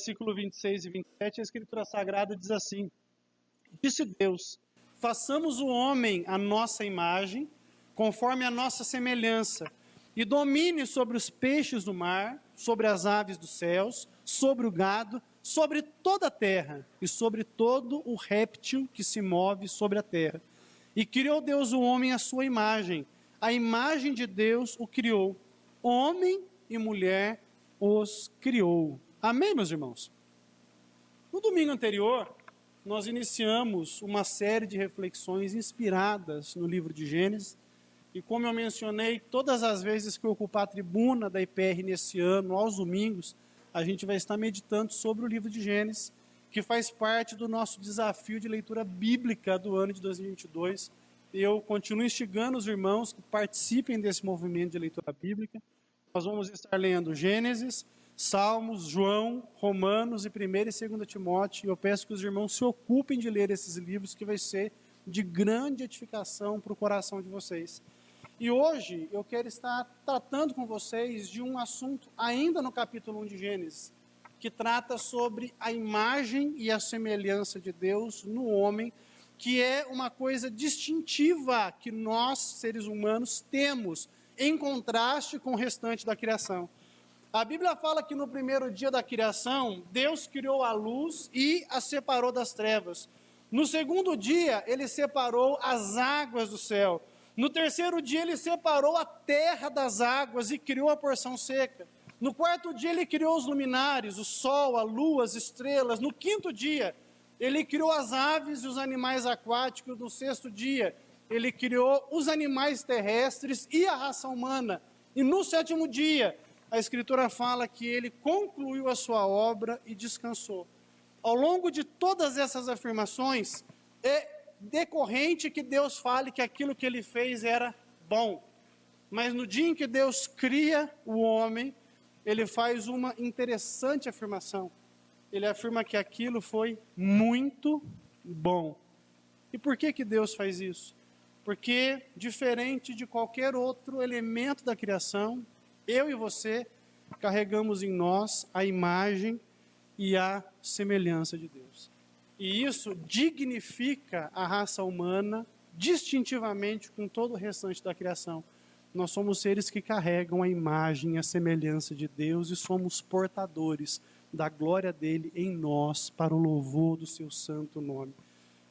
versículo 26 e 27, a Escritura Sagrada diz assim: Disse Deus, façamos o homem à nossa imagem, conforme a nossa semelhança, e domine sobre os peixes do mar, sobre as aves dos céus, sobre o gado, sobre toda a terra, e sobre todo o réptil que se move sobre a terra. E criou Deus o homem à sua imagem, a imagem de Deus o criou, homem e mulher os criou. Amém, meus irmãos? No domingo anterior, nós iniciamos uma série de reflexões inspiradas no livro de Gênesis, e como eu mencionei, todas as vezes que eu ocupar a tribuna da IPR nesse ano, aos domingos, a gente vai estar meditando sobre o livro de Gênesis, que faz parte do nosso desafio de leitura bíblica do ano de 2022. Eu continuo instigando os irmãos que participem desse movimento de leitura bíblica. Nós vamos estar lendo Gênesis, Salmos, João, Romanos e 1ª e 2ª Timóteo. E eu peço que os irmãos se ocupem de ler esses livros, que vai ser de grande edificação para o coração de vocês. E hoje eu quero estar tratando com vocês de um assunto ainda no capítulo 1 de Gênesis, que trata sobre a imagem e a semelhança de Deus no homem, que é uma coisa distintiva que nós, seres humanos, temos, em contraste com o restante da criação. A Bíblia fala que no primeiro dia da criação, Deus criou a luz e a separou das trevas. No segundo dia, ele separou as águas do céu. No terceiro dia, ele separou a terra das águas e criou a porção seca. No quarto dia, ele criou os luminares, o sol, a lua, as estrelas. No quinto dia, ele criou as aves e os animais aquáticos. No sexto dia, ele criou os animais terrestres e a raça humana. E no sétimo dia, a Escritura fala que ele concluiu a sua obra e descansou. Ao longo de todas essas afirmações, é decorrente que Deus fale que aquilo que ele fez era bom. Mas no dia em que Deus cria o homem, ele faz uma interessante afirmação. Ele afirma que aquilo foi muito bom. E por que Deus faz isso? Porque, diferente de qualquer outro elemento da criação, eu e você carregamos em nós a imagem e a semelhança de Deus. E isso dignifica a raça humana distintivamente com todo o restante da criação. Nós somos seres que carregam a imagem e a semelhança de Deus e somos portadores da glória dele em nós para o louvor do seu santo nome.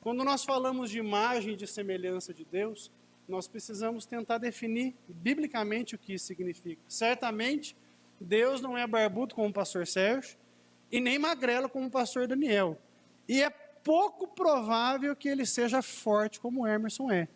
Quando nós falamos de imagem e de semelhança de Deus, nós precisamos tentar definir biblicamente o que isso significa. Certamente, Deus não é barbudo como o pastor Sérgio e nem magrelo como o pastor Daniel. E é pouco provável que ele seja forte como o Emerson é.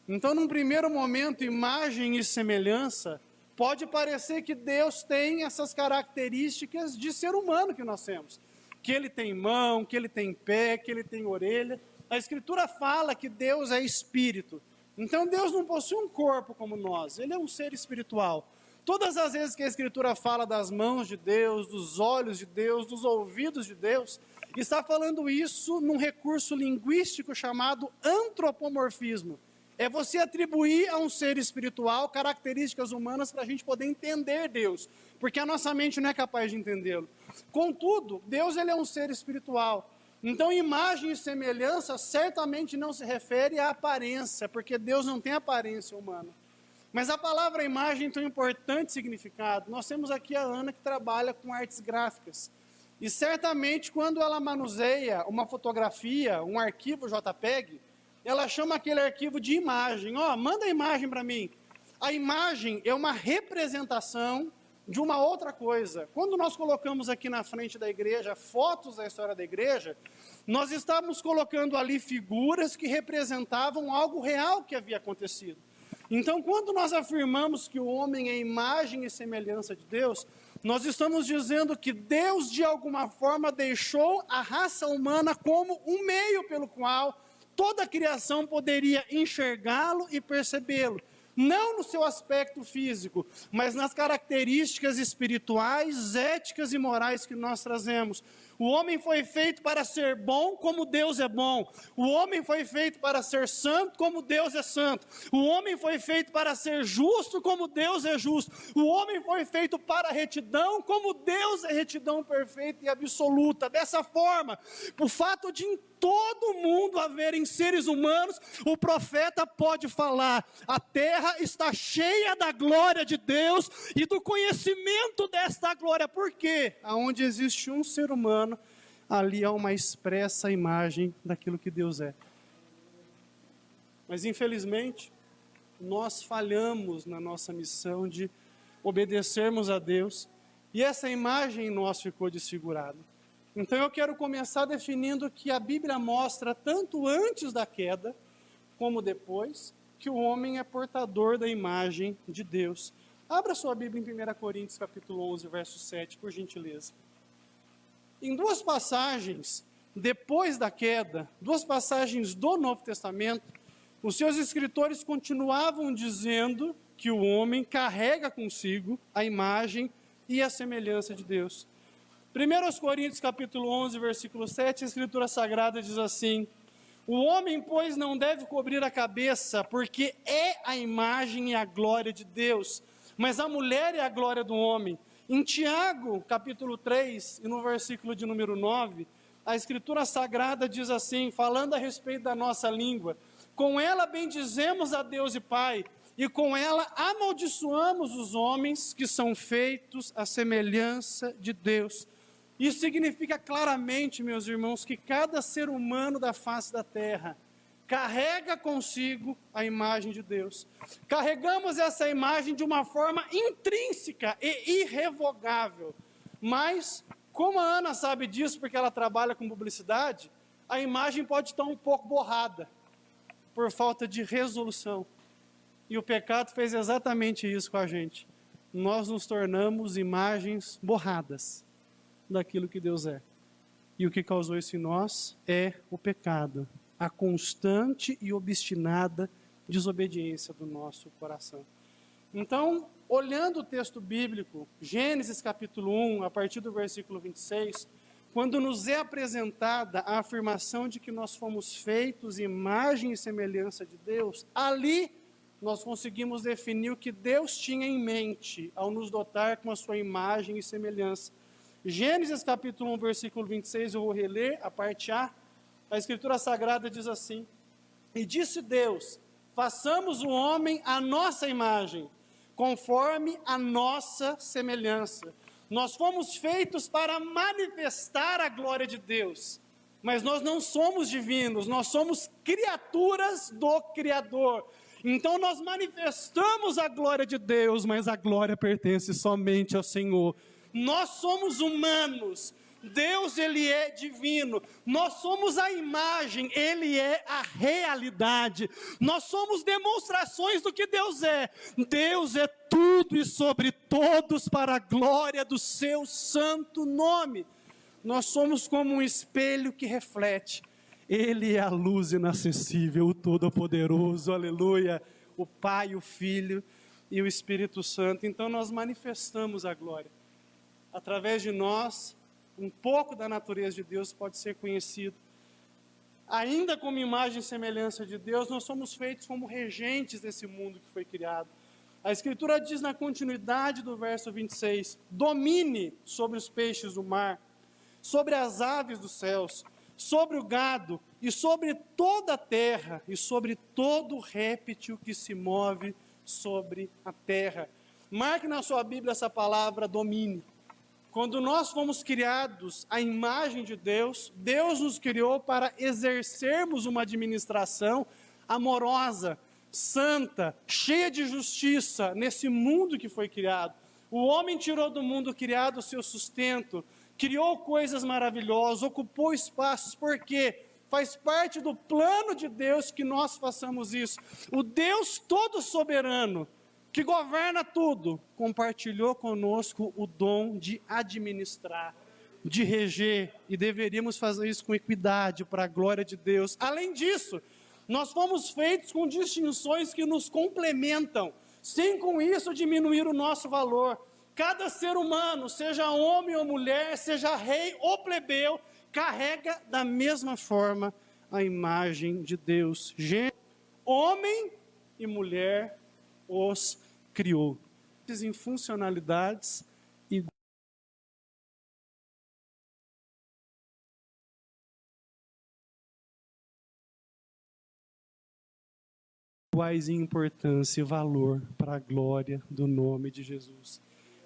Então, num primeiro momento, imagem e semelhança, pode parecer que Deus tem essas características de ser humano que nós temos. Que ele tem mão, que ele tem pé, que ele tem orelha. A Escritura fala que Deus é espírito. Então, Deus não possui um corpo como nós, ele é um ser espiritual. Todas as vezes que a Escritura fala das mãos de Deus, dos olhos de Deus, dos ouvidos de Deus, está falando isso num recurso linguístico chamado antropomorfismo. É você atribuir a um ser espiritual características humanas para a gente poder entender Deus, porque a nossa mente não é capaz de entendê-lo. Contudo, Deus ele é um ser espiritual. Então, imagem e semelhança certamente não se refere à aparência, porque Deus não tem aparência humana. Mas a palavra imagem tem um importante significado. Nós temos aqui a Ana que trabalha com artes gráficas. E certamente quando ela manuseia uma fotografia, um arquivo JPEG, ela chama aquele arquivo de imagem. Manda a imagem para mim. A imagem é uma representação de uma outra coisa. Quando nós colocamos aqui na frente da igreja fotos da história da igreja, nós estávamos colocando ali figuras que representavam algo real que havia acontecido. Então, quando nós afirmamos que o homem é imagem e semelhança de Deus, nós estamos dizendo que Deus, de alguma forma, deixou a raça humana como um meio pelo qual toda a criação poderia enxergá-lo e percebê-lo. Não no seu aspecto físico, mas nas características espirituais, éticas e morais que nós trazemos. O homem foi feito para ser bom como Deus é bom. O homem foi feito para ser santo como Deus é santo. O homem foi feito para ser justo como Deus é justo. O homem foi feito para a retidão como Deus é retidão perfeita e absoluta. Dessa forma, o fato de em todo mundo haverem seres humanos, o profeta pode falar: a terra está cheia da glória de Deus e do conhecimento desta glória. Por quê? Aonde existe um ser humano, ali há uma expressa imagem daquilo que Deus é. Mas infelizmente, nós falhamos na nossa missão de obedecermos a Deus, e essa imagem em nós ficou desfigurada. Então eu quero começar definindo que a Bíblia mostra, tanto antes da queda, como depois, que o homem é portador da imagem de Deus. Abra sua Bíblia em 1 Coríntios capítulo 11, verso 7, por gentileza. Em duas passagens, depois da queda, duas passagens do Novo Testamento, os seus escritores continuavam dizendo que o homem carrega consigo a imagem e a semelhança de Deus. 1 Coríntios capítulo 11, versículo 7, a Escritura Sagrada diz assim: o homem, pois, não deve cobrir a cabeça, porque é a imagem e a glória de Deus, mas a mulher é a glória do homem. Em Tiago, capítulo 3, e no versículo de número 9, a Escritura Sagrada diz assim, falando a respeito da nossa língua: com ela bendizemos a Deus e Pai, e com ela amaldiçoamos os homens que são feitos à semelhança de Deus. Isso significa claramente, meus irmãos, que cada ser humano da face da terra carrega consigo a imagem de Deus. Carregamos essa imagem de uma forma intrínseca e irrevogável. Mas, como a Ana sabe disso, porque ela trabalha com publicidade, a imagem pode estar um pouco borrada, por falta de resolução. E o pecado fez exatamente isso com a gente. Nós nos tornamos imagens borradas daquilo que Deus é. E o que causou isso em nós é o pecado, a constante e obstinada desobediência do nosso coração. Então, olhando o texto bíblico, Gênesis capítulo 1, a partir do versículo 26, quando nos é apresentada a afirmação de que nós fomos feitos imagem e semelhança de Deus, ali nós conseguimos definir o que Deus tinha em mente ao nos dotar com a sua imagem e semelhança. Gênesis capítulo 1, versículo 26, eu vou reler a parte A. A Escritura Sagrada diz assim: e disse Deus, façamos o homem à nossa imagem, conforme a nossa semelhança. Nós fomos feitos para manifestar a glória de Deus, mas nós não somos divinos, nós somos criaturas do Criador. Então nós manifestamos a glória de Deus, mas a glória pertence somente ao Senhor. Nós somos humanos, Deus, Ele é divino. Nós somos a imagem, Ele é a realidade. Nós somos demonstrações do que Deus é. Deus é tudo e sobre todos para a glória do seu santo nome. Nós somos como um espelho que reflete. Ele é a luz inacessível, o Todo-Poderoso, aleluia. O Pai, o Filho e o Espírito Santo. Então nós manifestamos a glória. Através de nós, um pouco da natureza de Deus pode ser conhecido. Ainda como imagem e semelhança de Deus, nós somos feitos como regentes desse mundo que foi criado. A Escritura diz na continuidade do verso 26, domine sobre os peixes do mar, sobre as aves dos céus, sobre o gado e sobre toda a terra e sobre todo réptil que se move sobre a terra. Marque na sua Bíblia essa palavra domine. Quando nós fomos criados à imagem de Deus, Deus nos criou para exercermos uma administração amorosa, santa, cheia de justiça nesse mundo que foi criado. O homem tirou do mundo criado o seu sustento, criou coisas maravilhosas, ocupou espaços, porque faz parte do plano de Deus que nós façamos isso. O Deus todo soberano, que governa tudo, compartilhou conosco o dom de administrar, de reger, e deveríamos fazer isso com equidade, para a glória de Deus. Além disso, nós fomos feitos com distinções que nos complementam, sem com isso diminuir o nosso valor. Cada ser humano, seja homem ou mulher, seja rei ou plebeu, carrega da mesma forma a imagem de Deus. Homem e mulher os criou. Em funcionalidades iguais em importância e valor para a glória do nome de Jesus.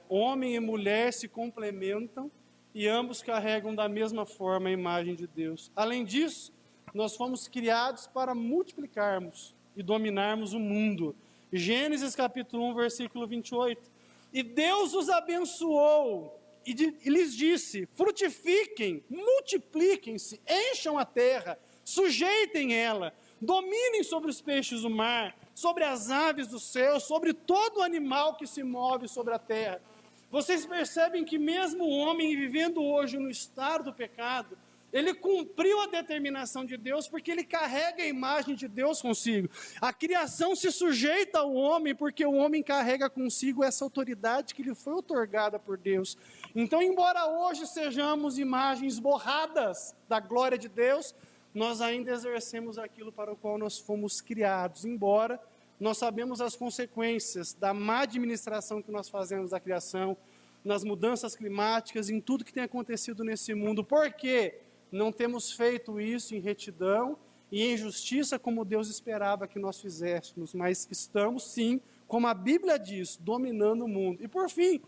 Homem e mulher se complementam e ambos carregam da mesma forma a imagem de Deus. Além disso, nós fomos criados para multiplicarmos e dominarmos o mundo. Gênesis capítulo 1, versículo 28. E Deus os abençoou e lhes disse: frutifiquem, multipliquem-se, encham a terra, sujeitem ela, dominem sobre os peixes do mar, sobre as aves do céu, sobre todo animal que se move sobre a terra. Vocês percebem que mesmo o homem vivendo hoje no estado do pecado, ele cumpriu a determinação de Deus porque ele carrega a imagem de Deus consigo. A criação se sujeita ao homem porque o homem carrega consigo essa autoridade que lhe foi outorgada por Deus. Então, embora hoje sejamos imagens borradas da glória de Deus, nós ainda exercemos aquilo para o qual nós fomos criados, embora nós sabemos as consequências da má administração que nós fazemos da criação, nas mudanças climáticas, em tudo que tem acontecido nesse mundo. Por quê? Não temos feito isso em retidão e em justiça como Deus esperava que nós fizéssemos, mas estamos sim, como a Bíblia diz, dominando o mundo. E por fim,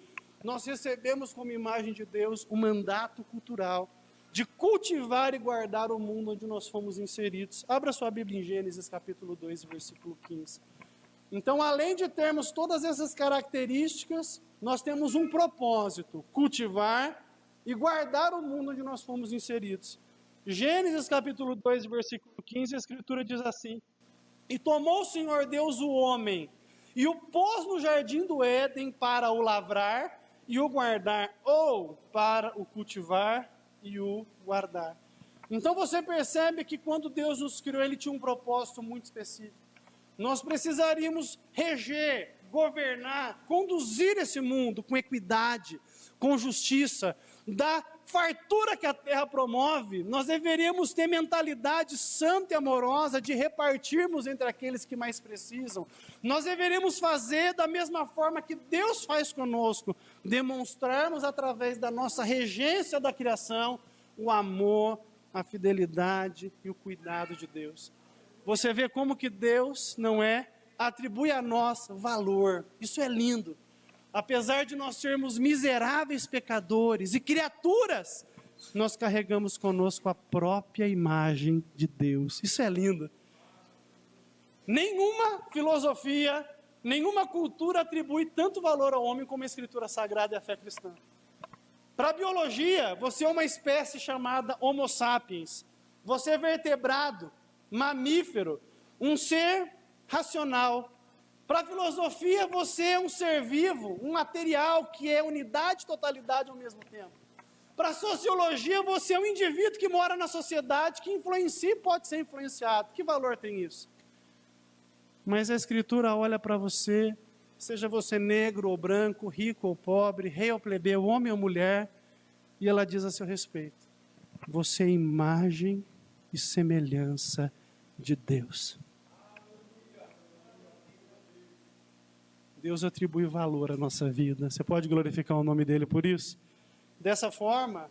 nós recebemos como imagem de Deus um mandato cultural de cultivar e guardar o mundo onde nós fomos inseridos. Abra sua Bíblia em Gênesis capítulo 2, versículo 15. Então, além de termos todas essas características, nós temos um propósito: cultivar e guardar o mundo onde nós fomos inseridos. Gênesis capítulo 2, versículo 15, a Escritura diz assim: e tomou o Senhor Deus o homem, e o pôs no jardim do Éden para o lavrar e o guardar, ou para o cultivar e o guardar. Então você percebe que quando Deus nos criou, Ele tinha um propósito muito específico. Nós precisaríamos reger, governar, conduzir esse mundo com equidade, com justiça. Da fartura que a terra promove, nós deveríamos ter mentalidade santa e amorosa de repartirmos entre aqueles que mais precisam. Nós deveríamos fazer da mesma forma que Deus faz conosco, demonstrarmos através da nossa regência da criação o amor, a fidelidade e o cuidado de Deus. Você vê como que Deus atribui a nós valor. Isso é lindo. Apesar de nós sermos miseráveis pecadores e criaturas, nós carregamos conosco a própria imagem de Deus. Isso é lindo. Nenhuma filosofia, nenhuma cultura atribui tanto valor ao homem como a Escritura Sagrada e a fé cristã. Para a biologia, você é uma espécie chamada Homo sapiens. Você é vertebrado, mamífero, um ser racional. Para a filosofia, você é um ser vivo, um material que é unidade e totalidade ao mesmo tempo. Para a sociologia, você é um indivíduo que mora na sociedade, que influencia e pode ser influenciado. Que valor tem isso? Mas a Escritura olha para você, seja você negro ou branco, rico ou pobre, rei ou plebeu, homem ou mulher, e ela diz a seu respeito: você é imagem e semelhança de Deus. Deus atribui valor à nossa vida. Você pode glorificar o nome dele por isso? Dessa forma,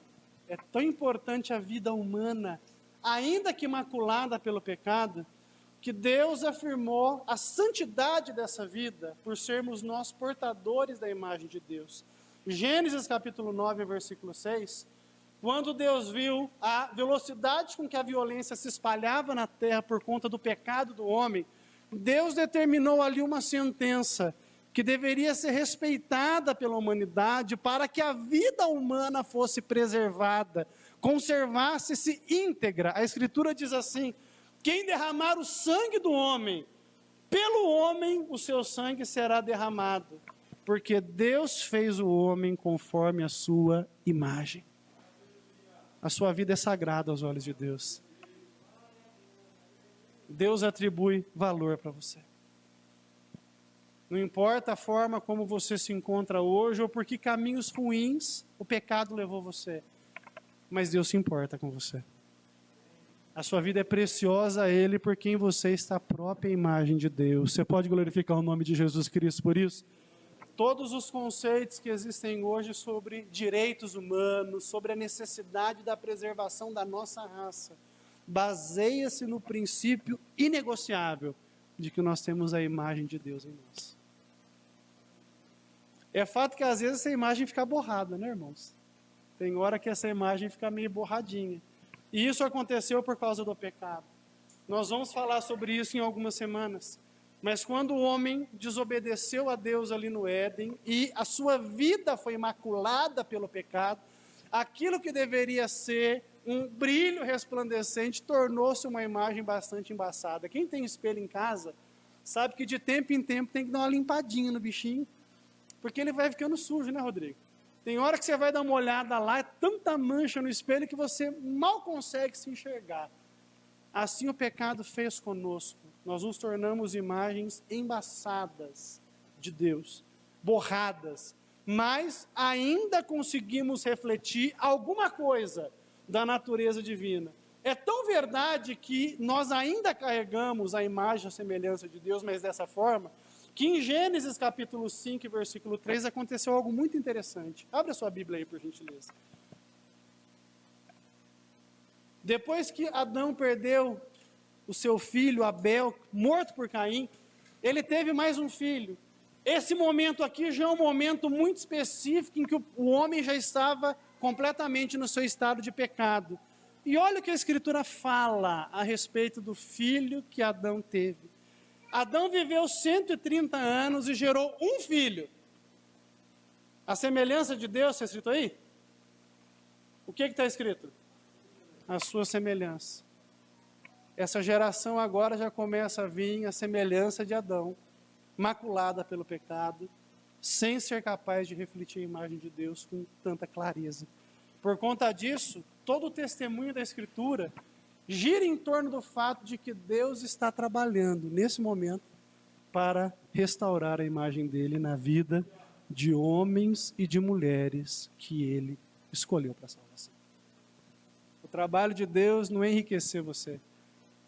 é tão importante a vida humana, ainda que maculada pelo pecado, que Deus afirmou a santidade dessa vida por sermos nós portadores da imagem de Deus. Gênesis capítulo 9, versículo 6, quando Deus viu a velocidade com que a violência se espalhava na terra por conta do pecado do homem, Deus determinou ali uma sentença que deveria ser respeitada pela humanidade para que a vida humana fosse preservada, conservasse-se íntegra. A Escritura diz assim: quem derramar o sangue do homem, pelo homem o seu sangue será derramado, porque Deus fez o homem conforme a sua imagem. A sua vida é sagrada aos olhos de Deus. Deus atribui valor para você. Não importa a forma como você se encontra hoje ou por que caminhos ruins o pecado levou você. Mas Deus se importa com você. A sua vida é preciosa a Ele por quem você está, a própria imagem de Deus. Você pode glorificar o nome de Jesus Cristo por isso? Todos os conceitos que existem hoje sobre direitos humanos, sobre a necessidade da preservação da nossa raça, baseia-se no princípio inegociável de que nós temos a imagem de Deus em nós. É fato que às vezes essa imagem fica borrada, né, irmãos? Tem hora que essa imagem fica meio borradinha. E isso aconteceu por causa do pecado. Nós vamos falar sobre isso em algumas semanas. Mas quando o homem desobedeceu a Deus ali no Éden e a sua vida foi maculada pelo pecado, aquilo que deveria ser um brilho resplandecente tornou-se uma imagem bastante embaçada. Quem tem espelho em casa sabe que de tempo em tempo tem que dar uma limpadinha no bichinho, porque ele vai ficando sujo, né, Rodrigo? Tem hora que você vai dar uma olhada lá, é tanta mancha no espelho que você mal consegue se enxergar. Assim o pecado fez conosco. Nós nos tornamos imagens embaçadas de Deus, borradas, mas ainda conseguimos refletir alguma coisa da natureza divina. É tão verdade que nós ainda carregamos a imagem e a semelhança de Deus, mas dessa forma, que em Gênesis capítulo 5, versículo 3, aconteceu algo muito interessante. Abra sua Bíblia aí, por gentileza. Depois que Adão perdeu o seu filho Abel, morto por Caim, ele teve mais um filho. Esse momento aqui já é um momento muito específico em que o homem já estava completamente no seu estado de pecado. E olha o que a Escritura fala a respeito do filho que Adão teve. Adão viveu 130 anos e gerou um filho. A semelhança de Deus, está escrito aí? O que está escrito? A sua semelhança. Essa geração agora já começa a vir a semelhança de Adão, maculada pelo pecado, sem ser capaz de refletir a imagem de Deus com tanta clareza. Por conta disso, todo o testemunho da Escritura gira em torno do fato de que Deus está trabalhando nesse momento para restaurar a imagem dele na vida de homens e de mulheres que ele escolheu para a salvação. O trabalho de Deus não é enriquecer você,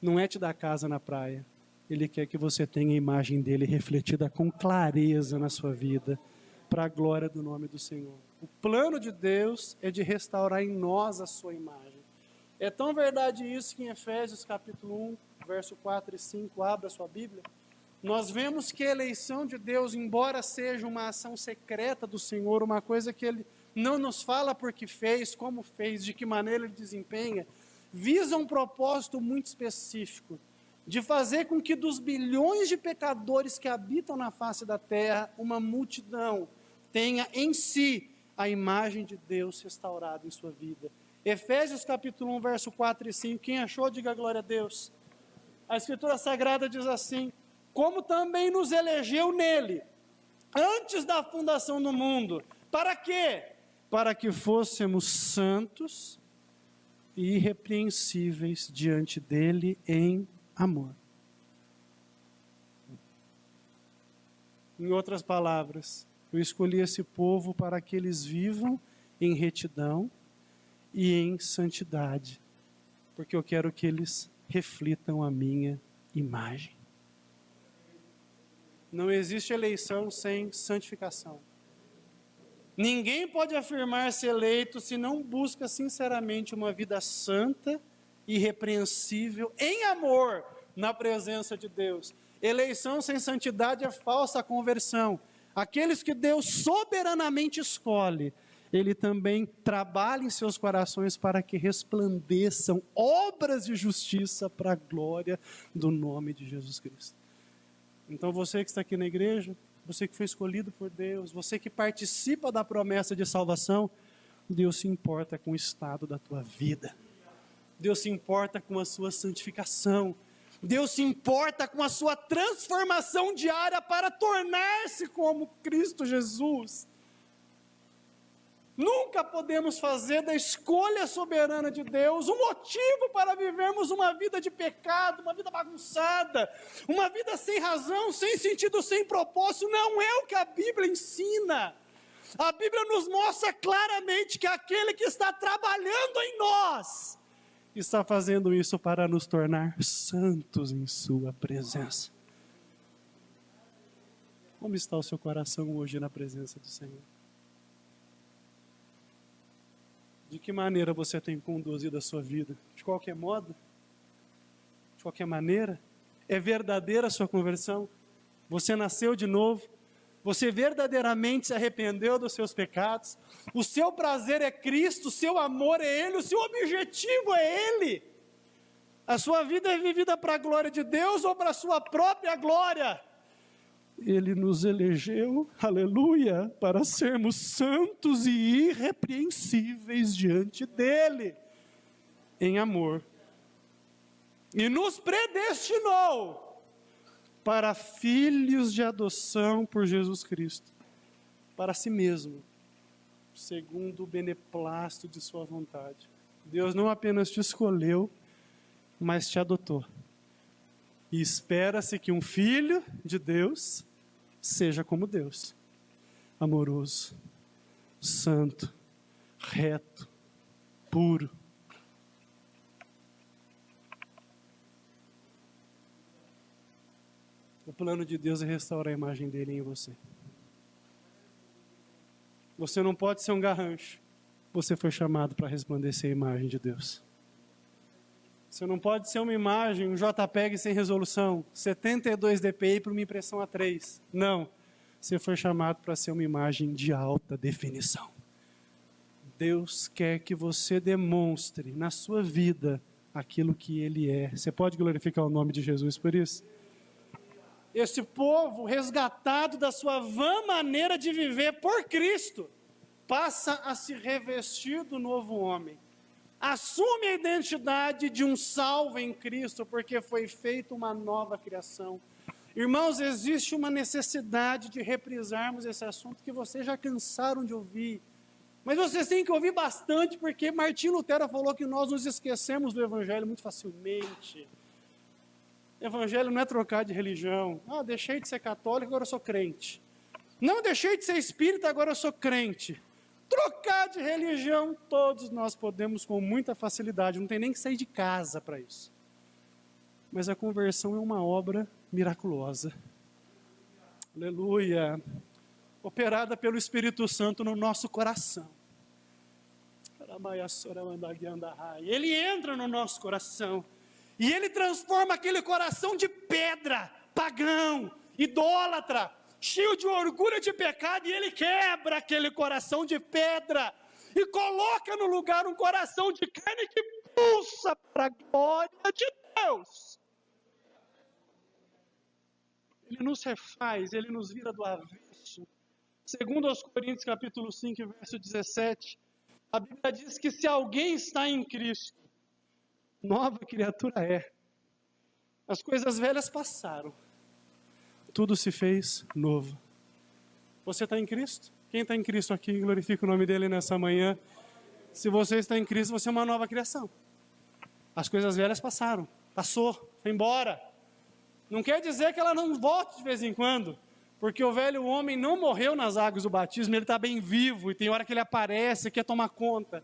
não é te dar casa na praia. Ele quer que você tenha a imagem dele refletida com clareza na sua vida, para a glória do nome do Senhor. O plano de Deus é de restaurar em nós a sua imagem. É tão verdade isso que em Efésios capítulo 1, verso 4 e 5, abra sua Bíblia, nós vemos que a eleição de Deus, embora seja uma ação secreta do Senhor, uma coisa que Ele não nos fala porque fez, como fez, de que maneira Ele desempenha, visa um propósito muito específico, de fazer com que dos bilhões de pecadores que habitam na face da terra, uma multidão tenha em si a imagem de Deus restaurada em sua vida. Efésios capítulo 1, verso 4 e 5, quem achou, diga glória a Deus. A Escritura Sagrada diz assim: como também nos elegeu nele, antes da fundação do mundo. Para quê? Para que fôssemos santos e irrepreensíveis diante dele em amor. Em outras palavras, eu escolhi esse povo para que eles vivam em retidão e em santidade, porque eu quero que eles reflitam a minha imagem. Não existe eleição sem santificação. Ninguém pode afirmar ser eleito se não busca sinceramente uma vida santa, irrepreensível, em amor, na presença de Deus. Eleição sem santidade é falsa conversão. Aqueles que Deus soberanamente escolhe, Ele também trabalha em seus corações para que resplandeçam obras de justiça para a glória do nome de Jesus Cristo. Então você que está aqui na igreja, você que foi escolhido por Deus, você que participa da promessa de salvação, Deus se importa com o estado da tua vida. Deus se importa com a sua santificação. Deus se importa com a sua transformação diária para tornar-se como Cristo Jesus. Nunca podemos fazer da escolha soberana de Deus um motivo para vivermos uma vida de pecado, uma vida bagunçada, uma vida sem razão, sem sentido, sem propósito. Não é o que a Bíblia ensina. A Bíblia nos mostra claramente que aquele que está trabalhando em nós está fazendo isso para nos tornar santos em sua presença. Como está o seu coração hoje na presença do Senhor? De que maneira você tem conduzido a sua vida? De qualquer modo? De qualquer maneira? É verdadeira a sua conversão? Você nasceu de novo? Você verdadeiramente se arrependeu dos seus pecados? O seu prazer é Cristo, o seu amor é Ele, o seu objetivo é Ele? A sua vida é vivida para a glória de Deus ou para a sua própria glória? Ele nos elegeu, aleluia, para sermos santos e irrepreensíveis diante dEle, em amor. E nos predestinou para filhos de adoção por Jesus Cristo, para si mesmo, segundo o beneplácito de sua vontade. Deus não apenas te escolheu, mas te adotou. E espera-se que um filho de Deus seja como Deus, amoroso, santo, reto, puro. O plano de Deus é restaurar a imagem dele em você. Você não pode ser um garrancho. Você foi chamado para resplandecer a imagem de Deus. Você não pode ser uma imagem, um JPEG sem resolução, 72 dpi para uma impressão A3. Não. Você foi chamado para ser uma imagem de alta definição. Deus quer que você demonstre na sua vida aquilo que Ele é. Você pode glorificar o nome de Jesus por isso? Esse povo, resgatado da sua vã maneira de viver por Cristo, passa a se revestir do novo homem. Assume a identidade de um salvo em Cristo, porque foi feita uma nova criação. Irmãos, existe uma necessidade de reprisarmos esse assunto que vocês já cansaram de ouvir. Mas vocês têm que ouvir bastante, porque Martinho Lutero falou que nós nos esquecemos do Evangelho muito facilmente. Evangelho não é trocar de religião. Ah, deixei de ser católico, agora eu sou crente. Não, deixei de ser espírita, agora eu sou crente. Trocar de religião, todos nós podemos com muita facilidade, não tem nem que sair de casa para isso. Mas a conversão é uma obra miraculosa. Aleluia. Operada pelo Espírito Santo no nosso coração. Ele entra no nosso coração. E ele transforma aquele coração de pedra, pagão, idólatra, cheio de orgulho de pecado, e ele quebra aquele coração de pedra e coloca no lugar um coração de carne que pulsa para a glória de Deus. Ele nos refaz, ele nos vira do avesso. Segundo aos Coríntios capítulo 5, verso 17, a Bíblia diz que se alguém está em Cristo, nova criatura é. As coisas velhas passaram. Tudo se fez novo. Você está em Cristo? Quem está em Cristo aqui, glorifica o nome dele nessa manhã. Se você está em Cristo, você é uma nova criação. As coisas velhas passaram. Passou, foi embora. Não quer dizer que ela não volte de vez em quando. Porque o velho homem não morreu nas águas do batismo, ele está bem vivo. E tem hora que ele aparece e quer tomar conta.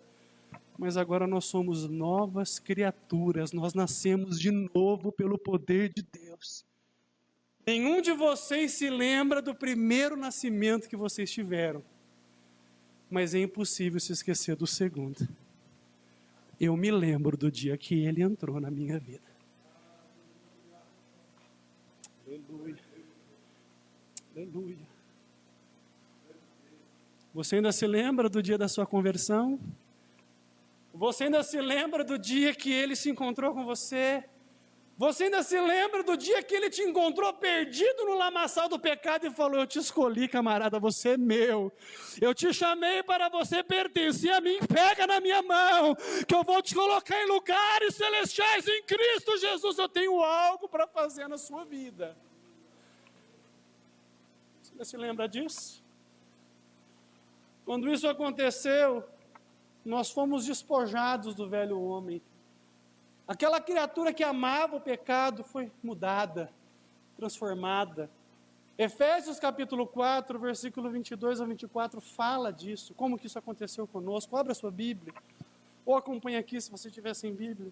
Mas agora nós somos novas criaturas. Nós nascemos de novo pelo poder de Deus. Nenhum de vocês se lembra do primeiro nascimento que vocês tiveram. Mas é impossível se esquecer do segundo. Eu me lembro do dia que ele entrou na minha vida. Aleluia. Aleluia. Você ainda se lembra do dia da sua conversão? Você ainda se lembra do dia que ele se encontrou com você? Você ainda se lembra do dia que ele te encontrou perdido no lamaçal do pecado e falou: eu te escolhi, camarada, você é meu. Eu te chamei para você pertencer a mim, pega na minha mão, que eu vou te colocar em lugares celestiais em Cristo Jesus. Eu tenho algo para fazer na sua vida. Você ainda se lembra disso? Quando isso aconteceu, nós fomos despojados do velho homem. Aquela criatura que amava o pecado foi mudada, transformada. Efésios capítulo 4, versículo 22 a 24, fala disso, como que isso aconteceu conosco. Abra a sua Bíblia, ou acompanhe aqui se você tiver sem Bíblia.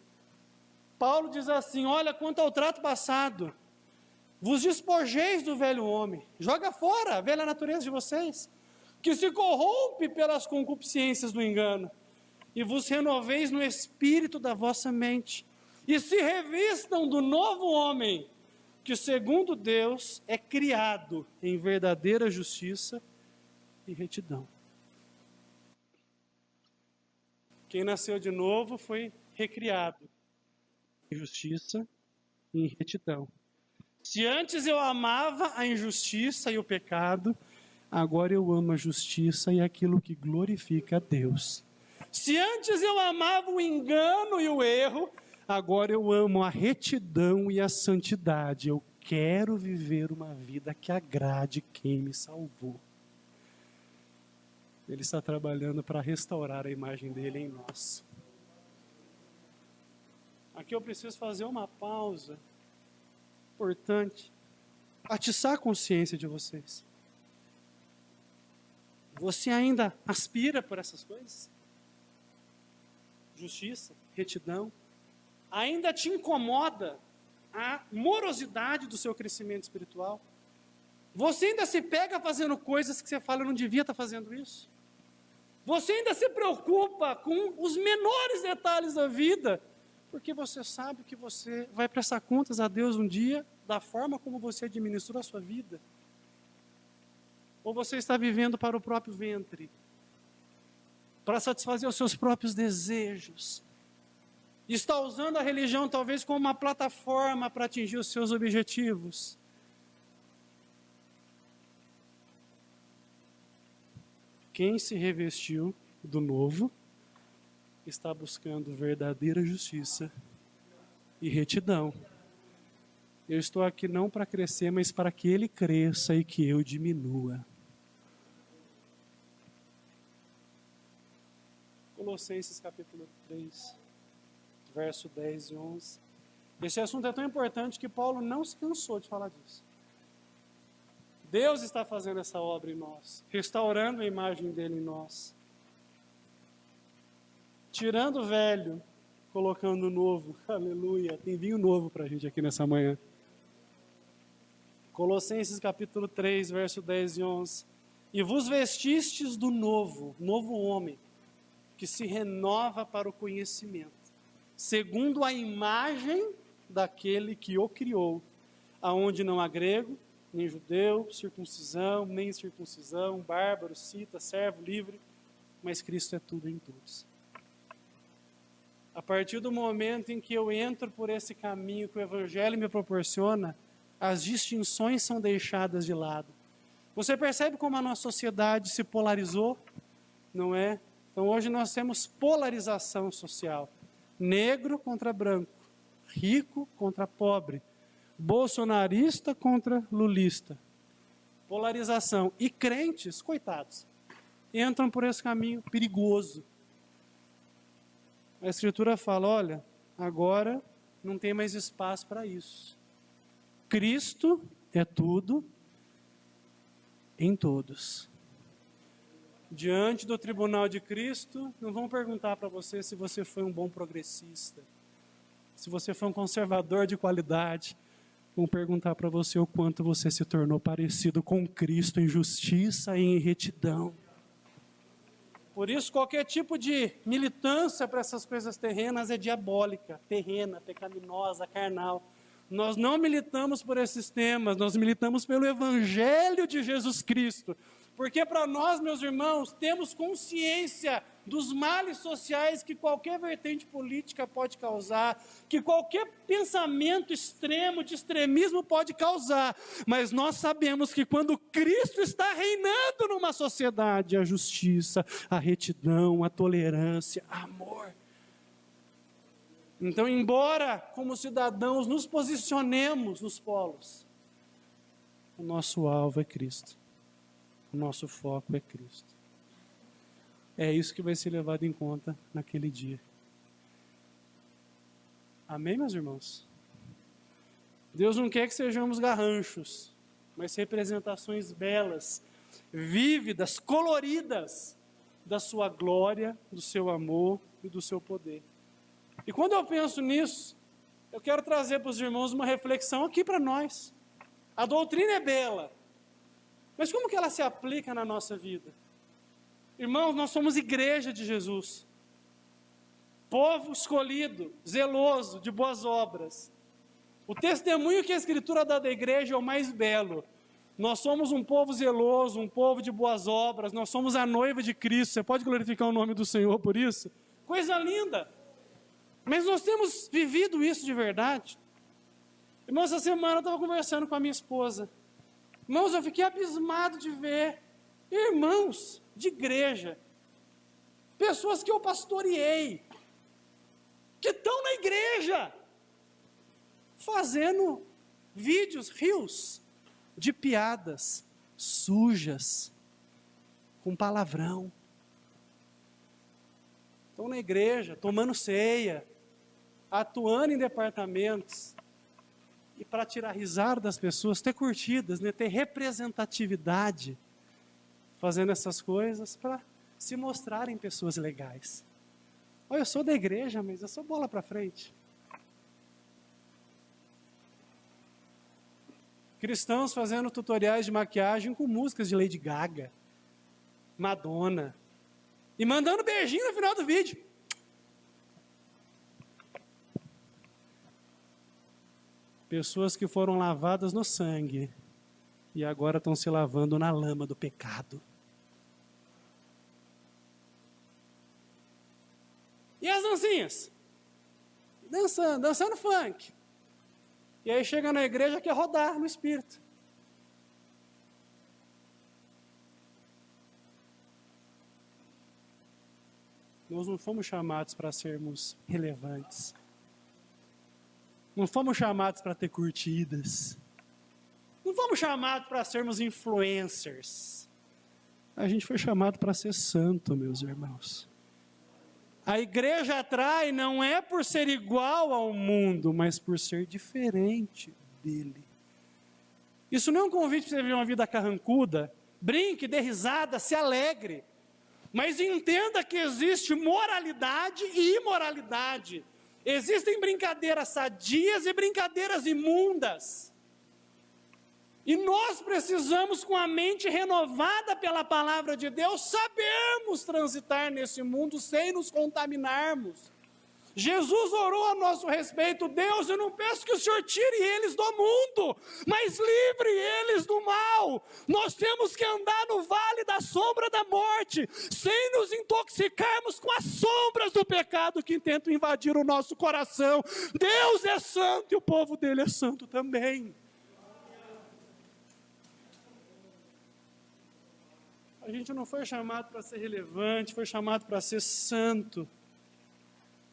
Paulo diz assim: olha, quanto ao trato passado, vos despojeis do velho homem, joga fora a velha natureza de vocês, que se corrompe pelas concupiscências do engano, e vos renoveis no espírito da vossa mente, e se revistam do novo homem, que segundo Deus é criado em verdadeira justiça e retidão. Quem nasceu de novo foi recriado em justiça e em retidão. Se antes eu amava a injustiça e o pecado, agora eu amo a justiça e aquilo que glorifica a Deus. Se antes eu amava o engano e o erro, agora eu amo a retidão e a santidade. Eu quero viver uma vida que agrade quem me salvou. Ele está trabalhando para restaurar a imagem dele em nós. Aqui eu preciso fazer uma pausa importante, atiçar a consciência de vocês. Você ainda aspira por essas coisas? Justiça, retidão? Ainda te incomoda a morosidade do seu crescimento espiritual? Você ainda se pega fazendo coisas que você fala, eu não devia estar fazendo isso? Você ainda se preocupa com os menores detalhes da vida, porque você sabe que você vai prestar contas a Deus um dia da forma como você administrou a sua vida? Ou você está vivendo para o próprio ventre, para satisfazer os seus próprios desejos? Está usando a religião talvez como uma plataforma para atingir os seus objetivos? Quem se revestiu do novo está buscando verdadeira justiça e retidão. Eu estou aqui não para crescer, mas para que ele cresça e que eu diminua. Colossenses capítulo 3, verso 10 e 11. Esse assunto é tão importante que Paulo não se cansou de falar disso. Deus está fazendo essa obra em nós, restaurando a imagem dele em nós. Tirando o velho, colocando o novo. Aleluia, tem vinho novo para a gente aqui nessa manhã. Colossenses capítulo 3, verso 10 e 11. E vos vestistes do novo homem, que se renova para o conhecimento, segundo a imagem daquele que o criou, aonde não há grego, nem judeu, circuncisão, nem incircuncisão, bárbaro, cita, servo, livre, mas Cristo é tudo em todos. A partir do momento em que eu entro por esse caminho que o Evangelho me proporciona, as distinções são deixadas de lado. Você percebe como a nossa sociedade se polarizou? Não é? Então hoje nós temos polarização social. Negro contra branco, rico contra pobre, bolsonarista contra lulista. Polarização. E crentes, coitados, entram por esse caminho perigoso. A Escritura fala, olha, agora não tem mais espaço para isso. Cristo é tudo em todos. Diante do tribunal de Cristo, não vão perguntar para você se você foi um bom progressista, se você foi um conservador de qualidade. Vão perguntar para você o quanto você se tornou parecido com Cristo em justiça e em retidão. Por isso, qualquer tipo de militância para essas coisas terrenas é diabólica, terrena, pecaminosa, carnal. Nós não militamos por esses temas, nós militamos pelo Evangelho de Jesus Cristo. Porque para nós, meus irmãos, temos consciência dos males sociais que qualquer vertente política pode causar, que qualquer pensamento extremo, de extremismo pode causar. Mas nós sabemos que quando Cristo está reinando numa sociedade, a justiça, a retidão, a tolerância, amor. Então, embora como cidadãos nos posicionemos nos polos, o nosso alvo é Cristo. O nosso foco é Cristo. É isso que vai ser levado em conta naquele dia. Amém, meus irmãos? Deus não quer que sejamos garranchos, mas representações belas, vívidas, coloridas da sua glória, do seu amor e do seu poder. E quando eu penso nisso, eu quero trazer para os irmãos uma reflexão aqui para nós. A doutrina é bela, mas como que ela se aplica na nossa vida? Irmãos, nós somos igreja de Jesus, povo escolhido, zeloso, de boas obras. O testemunho que a Escritura dá da igreja é o mais belo. Nós somos um povo zeloso, um povo de boas obras, nós somos a noiva de Cristo. Você pode glorificar o nome do Senhor por isso? Coisa linda! Mas nós temos vivido isso de verdade. Irmãos, essa semana eu estava conversando com a minha esposa. Irmãos, eu fiquei abismado de ver irmãos de igreja, pessoas que eu pastoreei, que estão na igreja, fazendo vídeos, reels, de piadas sujas, com palavrão. Estão na igreja, tomando ceia, atuando em departamentos, e para tirar risada das pessoas, ter curtidas, né, ter representatividade, fazendo essas coisas para se mostrarem pessoas legais. Olha, eu sou da igreja, mas eu sou bola para frente. Cristãos fazendo tutoriais de maquiagem com músicas de Lady Gaga, Madonna, e mandando beijinho no final do vídeo. Pessoas que foram lavadas no sangue e agora estão se lavando na lama do pecado. E as dancinhas? Dançando funk. E aí chega na igreja, quer rodar no espírito. Nós não fomos chamados para sermos relevantes. Não fomos chamados para ter curtidas. Não fomos chamados para sermos influencers. A gente foi chamado para ser santo, meus irmãos. A igreja atrai não é por ser igual ao mundo, mas por ser diferente dele. Isso não é um convite para você viver uma vida carrancuda. Brinque, dê risada, se alegre. Mas entenda que existe moralidade e imoralidade. Existem brincadeiras sadias e brincadeiras imundas. E nós precisamos, com a mente renovada pela palavra de Deus, sabermos transitar nesse mundo sem nos contaminarmos. Jesus orou a nosso respeito: Deus, eu não peço que o Senhor tire eles do mundo, mas livre eles do mal. Nós temos que andar no vale da sombra da morte, sem nos intoxicarmos com as sombras do pecado que tentam invadir o nosso coração. Deus é santo e o povo dele é santo também. A gente não foi chamado para ser relevante, foi chamado para ser santo.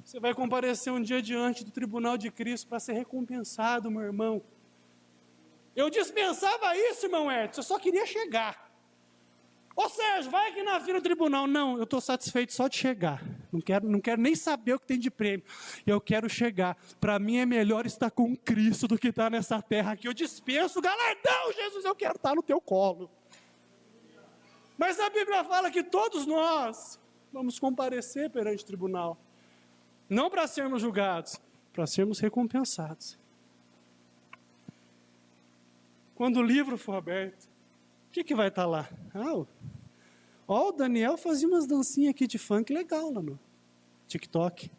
Você vai comparecer um dia diante do tribunal de Cristo para ser recompensado, meu irmão. Eu dispensava isso, irmão Edson, eu só queria chegar. Ô Sérgio, vai aqui na fila do tribunal. Não, eu estou satisfeito só de chegar. Não quero nem saber o que tem de prêmio. Eu quero chegar. Para mim é melhor estar com Cristo do que estar nessa terra aqui. Eu dispenso o galardão, Jesus, eu quero estar no teu colo. Mas a Bíblia fala que todos nós vamos comparecer perante o tribunal. Não para sermos julgados, para sermos recompensados. Quando o livro for aberto, o que vai estar lá? O Daniel fazia umas dancinhas aqui de funk legal lá no TikTok.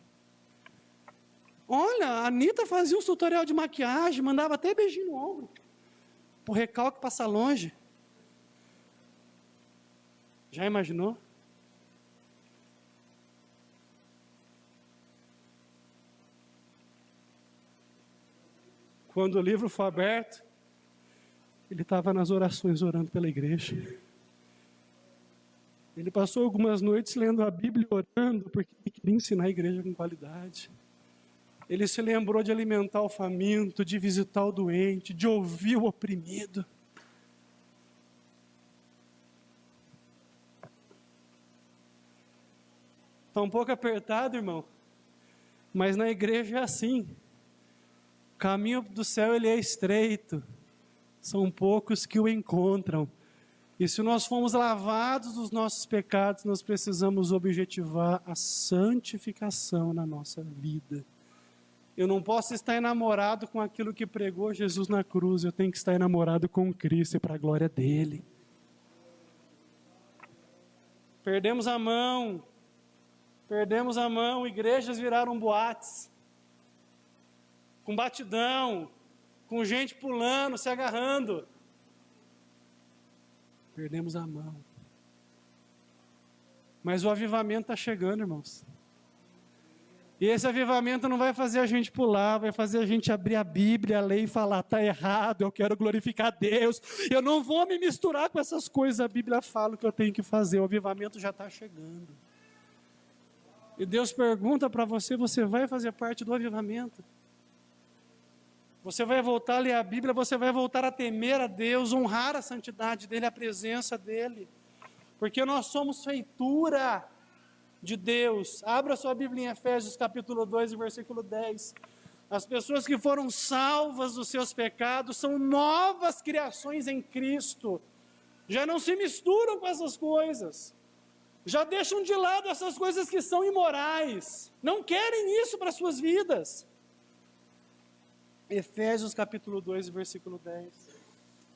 Olha, a Anitta fazia um tutorial de maquiagem, mandava até beijinho no ombro. O recalque passa longe. Já imaginou? Quando o livro for aberto, ele estava nas orações orando pela igreja. Ele passou algumas noites lendo a Bíblia e orando, porque ele queria ensinar a igreja com qualidade. Ele se lembrou de alimentar o faminto, de visitar o doente, de ouvir o oprimido. Está um pouco apertado, irmão. Mas na igreja é assim. O caminho do céu ele é estreito. São poucos que o encontram. E se nós fomos lavados dos nossos pecados, nós precisamos objetivar a santificação na nossa vida. Eu não posso estar enamorado com aquilo que pregou Jesus na cruz. Eu tenho que estar enamorado com Cristo e para a glória dele. Perdemos a mão. Igrejas viraram boates. Com batidão. Com gente pulando, se agarrando. Perdemos a mão. Mas o avivamento está chegando, irmãos. E esse avivamento não vai fazer a gente pular, vai fazer a gente abrir a Bíblia, ler e falar, está errado, eu quero glorificar a Deus, eu não vou me misturar com essas coisas, a Bíblia fala o que eu tenho que fazer, o avivamento já está chegando. E Deus pergunta para você, você vai fazer parte do avivamento? Você vai voltar a ler a Bíblia, você vai voltar a temer a Deus, honrar a santidade dEle, a presença dEle. Porque nós somos feitura de Deus. Abra sua Bíblia em Efésios capítulo 2, versículo 10. As pessoas que foram salvas dos seus pecados são novas criações em Cristo. Já não se misturam com essas coisas. Já deixam de lado essas coisas que são imorais. Não querem isso para suas vidas. Efésios capítulo 2, versículo 10.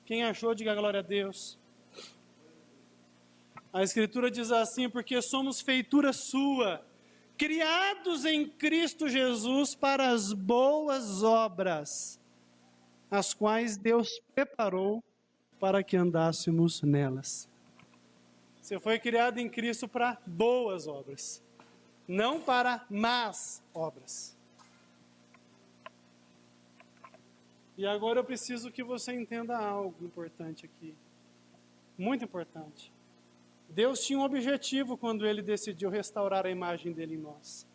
Quem achou, diga glória a Deus. A Escritura diz assim, porque somos feitura sua, criados em Cristo Jesus para as boas obras, as quais Deus preparou para que andássemos nelas. Você foi criado em Cristo para boas obras, não para más obras. E agora eu preciso que você entenda algo importante aqui. Muito importante. Deus tinha um objetivo quando Ele decidiu restaurar a imagem dEle em nós.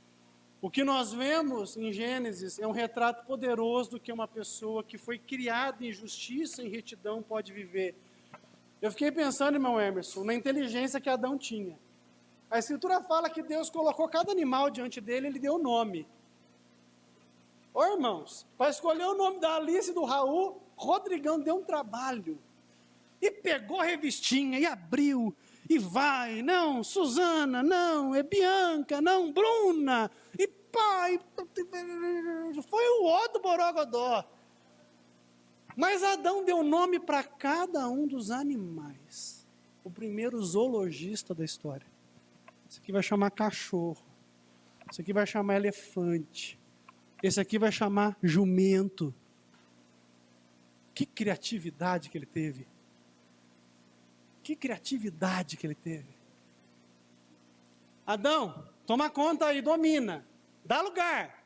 O que nós vemos em Gênesis é um retrato poderoso do que uma pessoa que foi criada em justiça e retidão pode viver. Eu fiquei pensando, irmão Emerson, na inteligência que Adão tinha. A Escritura fala que Deus colocou cada animal diante dele e Ele deu nome. Ô irmãos, para escolher o nome da Alice e do Raul, Rodrigão deu um trabalho. E pegou a revistinha e abriu, e vai, não, Suzana, não, é Bianca, não, Bruna, e pai, foi o ó do Borogodó. Mas Adão deu nome para cada um dos animais. O primeiro zoologista da história. Esse aqui vai chamar cachorro, esse aqui vai chamar elefante. Esse aqui vai chamar jumento. Que criatividade que ele teve. Que criatividade que ele teve. Adão, toma conta aí, domina. Dá lugar.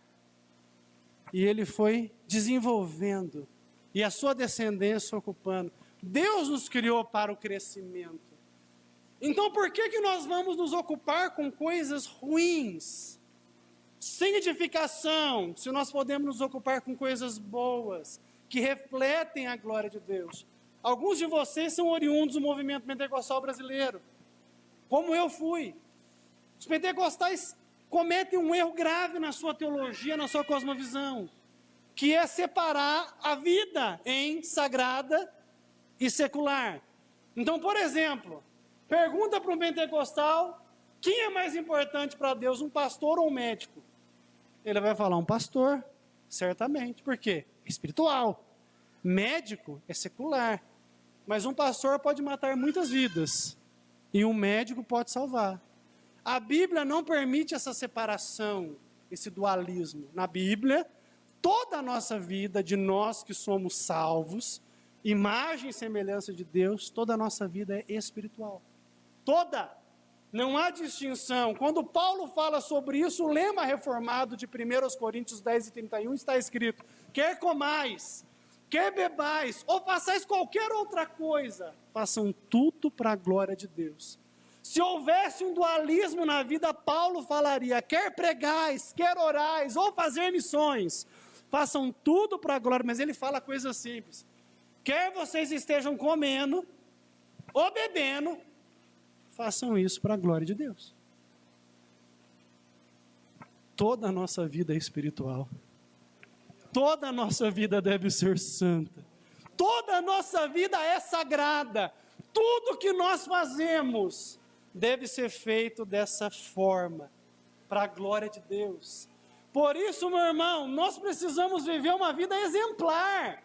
E ele foi desenvolvendo. E a sua descendência ocupando. Deus nos criou para o crescimento. Então por que nós vamos nos ocupar com coisas ruins? Sem edificação, se nós podemos nos ocupar com coisas boas, que refletem a glória de Deus. Alguns de vocês são oriundos do movimento pentecostal brasileiro, como eu fui. Os pentecostais cometem um erro grave na sua teologia, na sua cosmovisão, que é separar a vida em sagrada e secular. Então, por exemplo, pergunta para um pentecostal, quem é mais importante para Deus, um pastor ou um médico? Ele vai falar um pastor, certamente. Por quê? Espiritual. Médico é secular. Mas um pastor pode matar muitas vidas. E um médico pode salvar. A Bíblia não permite essa separação, esse dualismo. Na Bíblia, toda a nossa vida, de nós que somos salvos, imagem e semelhança de Deus, toda a nossa vida é espiritual. Toda. Não há distinção. Quando Paulo fala sobre isso, o lema reformado de 1 Coríntios 10 e 31 está escrito: quer comais, quer bebais, ou façais qualquer outra coisa, façam tudo para a glória de Deus. Se houvesse um dualismo na vida, Paulo falaria: quer pregais, quer orais, ou fazer missões, façam tudo para a glória. Mas ele fala coisas simples: quer vocês estejam comendo ou bebendo, façam isso para a glória de Deus. toda a nossa vida é espiritual. Toda a nossa vida deve ser santa. Toda a nossa vida é sagrada. Tudo que nós fazemos deve ser feito dessa forma, para a glória de Deus. Por isso, meu irmão, nós precisamos viver uma vida exemplar.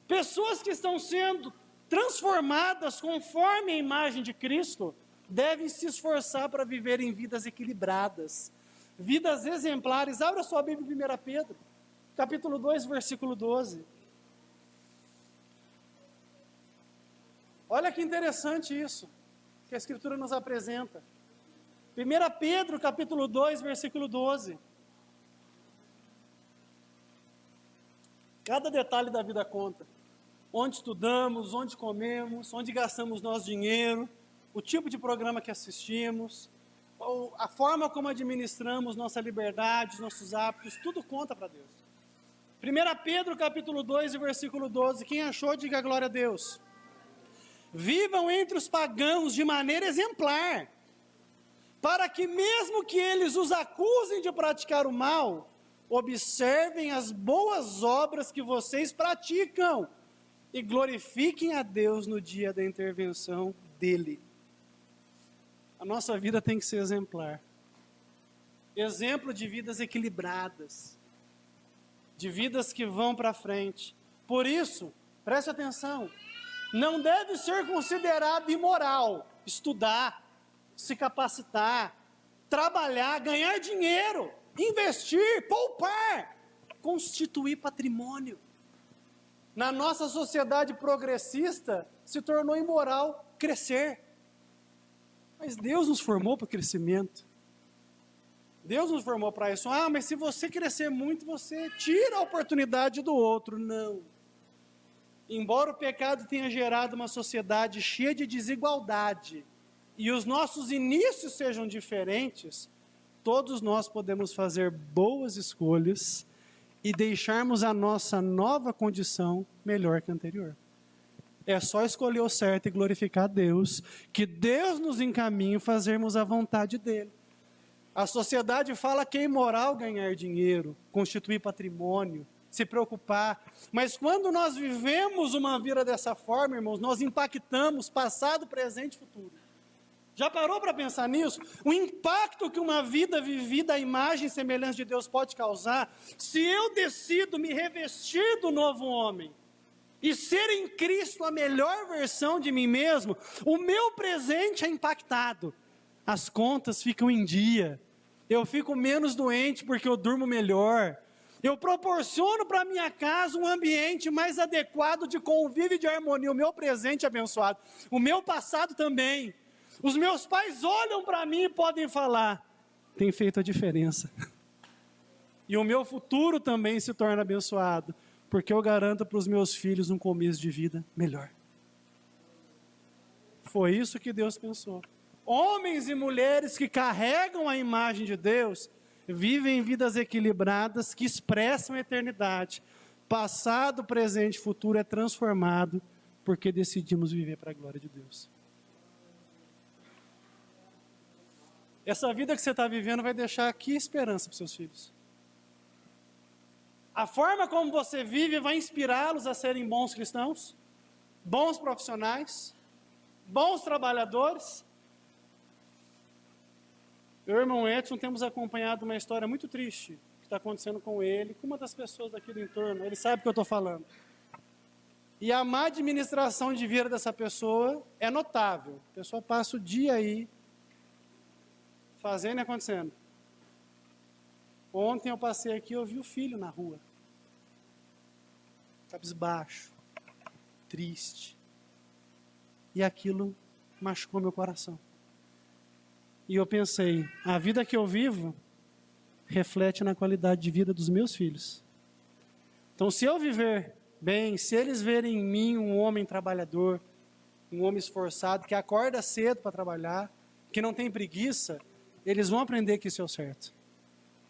Pessoas que estão sendo transformadas conforme a imagem de Cristo, devem se esforçar para viverem vidas equilibradas, vidas exemplares. Abra sua Bíblia em 1 Pedro, capítulo 2, versículo 12. Olha que interessante isso, que a Escritura nos apresenta. 1 Pedro, capítulo 2, versículo 12. Cada detalhe da vida conta. Onde estudamos, onde comemos, onde gastamos nosso dinheiro, o tipo de programa que assistimos, a forma como administramos nossa liberdade, nossos hábitos, tudo conta para Deus. 1 Pedro, capítulo 2, versículo 12. Quem achou, diga glória a Deus. Vivam entre os pagãos de maneira exemplar, para que mesmo que eles os acusem de praticar o mal, observem as boas obras que vocês praticam e glorifiquem a Deus no dia da intervenção dele. A nossa vida tem que ser exemplar. Exemplo de vidas equilibradas, de vidas que vão para frente. Por isso, preste atenção, não deve ser considerado imoral estudar, se capacitar, trabalhar, ganhar dinheiro, investir, poupar, constituir patrimônio. Na nossa sociedade progressista, se tornou imoral crescer. Mas Deus nos formou para o crescimento. Deus nos formou para isso. Ah, mas se você crescer muito, você tira a oportunidade do outro. Não. Embora o pecado tenha gerado uma sociedade cheia de desigualdade, e os nossos inícios sejam diferentes, todos nós podemos fazer boas escolhas e deixarmos a nossa nova condição melhor que a anterior. É só escolher o certo e glorificar a Deus, que Deus nos encaminhe a fazermos a vontade dEle. A sociedade fala que é imoral ganhar dinheiro, constituir patrimônio, se preocupar, mas quando nós vivemos uma vida dessa forma, irmãos, nós impactamos passado, presente e futuro. Já parou para pensar nisso? O impacto que uma vida vivida à imagem e semelhança de Deus pode causar, se eu decido me revestir do novo homem, e ser em Cristo a melhor versão de mim mesmo, o meu presente é impactado, as contas ficam em dia, eu fico menos doente porque eu durmo melhor, eu proporciono para a minha casa um ambiente mais adequado de convívio e de harmonia. O meu presente é abençoado, o meu passado também. Os meus pais olham para mim e podem falar, tem feito a diferença. E o meu futuro também se torna abençoado, porque eu garanto para os meus filhos um começo de vida melhor. Foi isso que Deus pensou. Homens e mulheres que carregam a imagem de Deus, vivem vidas equilibradas que expressam a eternidade. Passado, presente e futuro é transformado porque decidimos viver para a glória de Deus. Essa vida que você está vivendo vai deixar aqui esperança para os seus filhos. A forma como você vive vai inspirá-los a serem bons cristãos, bons profissionais, bons trabalhadores. Eu e o irmão Edson temos acompanhado uma história muito triste que está acontecendo com ele, com uma das pessoas daqui do entorno. Ele sabe o que eu estou falando. E a má administração de vida dessa pessoa é notável. A pessoa passa o dia aí fazendo e acontecendo. Ontem eu passei aqui e eu vi o filho na rua. Cabisbaixo, triste. E aquilo machucou meu coração. E eu pensei, a vida que eu vivo reflete na qualidade de vida dos meus filhos. Então, se eu viver bem, se eles verem em mim um homem trabalhador, um homem esforçado, que acorda cedo para trabalhar, que não tem preguiça, eles vão aprender que isso é o certo.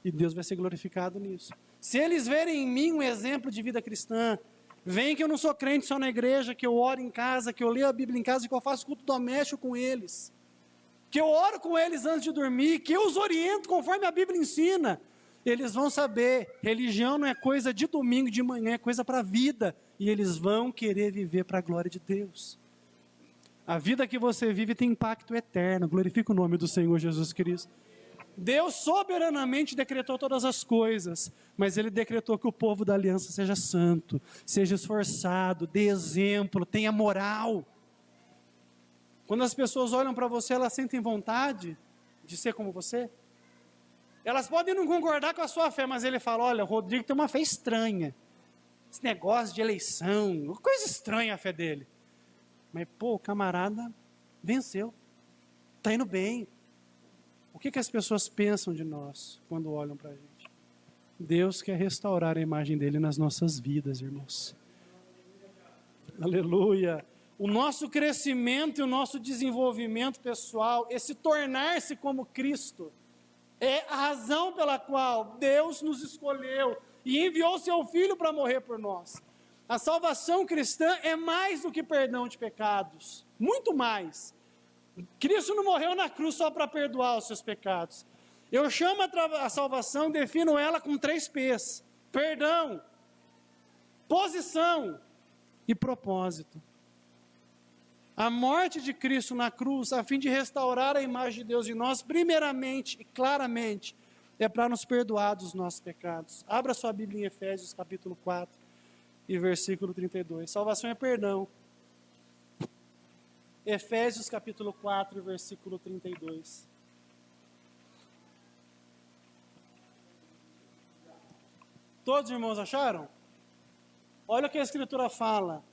E Deus vai ser glorificado nisso. Se eles verem em mim um exemplo de vida cristã, veem que eu não sou crente só na igreja, que eu oro em casa, que eu leio a Bíblia em casa, que eu faço culto doméstico com eles, que eu oro com eles antes de dormir, que eu os oriento conforme a Bíblia ensina, Eles vão saber, religião não é coisa de domingo de manhã, é coisa para a vida. E eles vão querer viver para a glória de Deus. A vida que você vive tem impacto eterno. Glorifica o nome do Senhor Jesus Cristo. Deus soberanamente decretou todas as coisas, mas Ele decretou que o povo da aliança seja santo, seja esforçado, dê exemplo, tenha moral. Quando as pessoas olham para você, elas sentem vontade de ser como você? Elas podem não concordar com a sua fé, mas ele fala, olha, o Rodrigo tem uma fé estranha. Esse negócio de eleição, coisa estranha a fé dele. Mas, pô, o camarada venceu, está indo bem. O que as pessoas pensam de nós quando olham para a gente? Deus quer restaurar a imagem dele nas nossas vidas, irmãos. Aleluia. O nosso crescimento e o nosso desenvolvimento pessoal, esse tornar-se como Cristo, é a razão pela qual Deus nos escolheu e enviou seu Filho para morrer por nós. A salvação cristã é mais do que perdão de pecados, muito mais. Cristo não morreu na cruz só para perdoar os seus pecados. Eu chamo a salvação, defino ela com 3 P's: perdão, posição e propósito. A morte de Cristo na cruz, a fim de restaurar a imagem de Deus em nós, primeiramente e claramente, é para nos perdoar dos nossos pecados. Abra sua Bíblia em Efésios capítulo 4 e versículo 32. Salvação é perdão. Efésios capítulo 4, versículo 32. Todos os irmãos acharam? Olha o que a Escritura fala.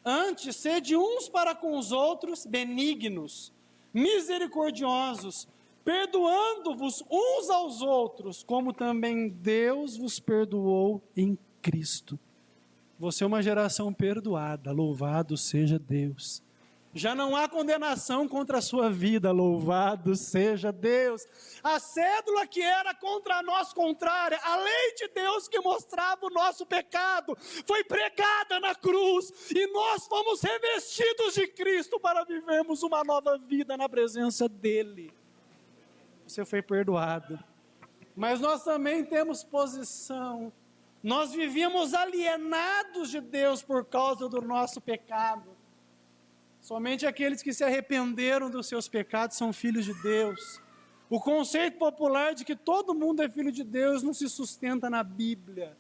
Antes, sede uns para com os outros benignos, misericordiosos, perdoando-vos uns aos outros, como também Deus vos perdoou em Cristo. Você é uma geração perdoada, louvado seja Deus. Já não há condenação contra a sua vida, louvado seja Deus. A cédula que era contra nós contrária, a lei de Deus que mostrava o nosso pecado, foi pregada na cruz, e nós fomos revestidos de Cristo para vivermos uma nova vida na presença dEle. Você foi perdoado. Mas nós também temos posição. Nós vivíamos alienados de Deus por causa do nosso pecado. Somente aqueles que se arrependeram dos seus pecados são filhos de Deus. O conceito popular de que todo mundo é filho de Deus não se sustenta na Bíblia.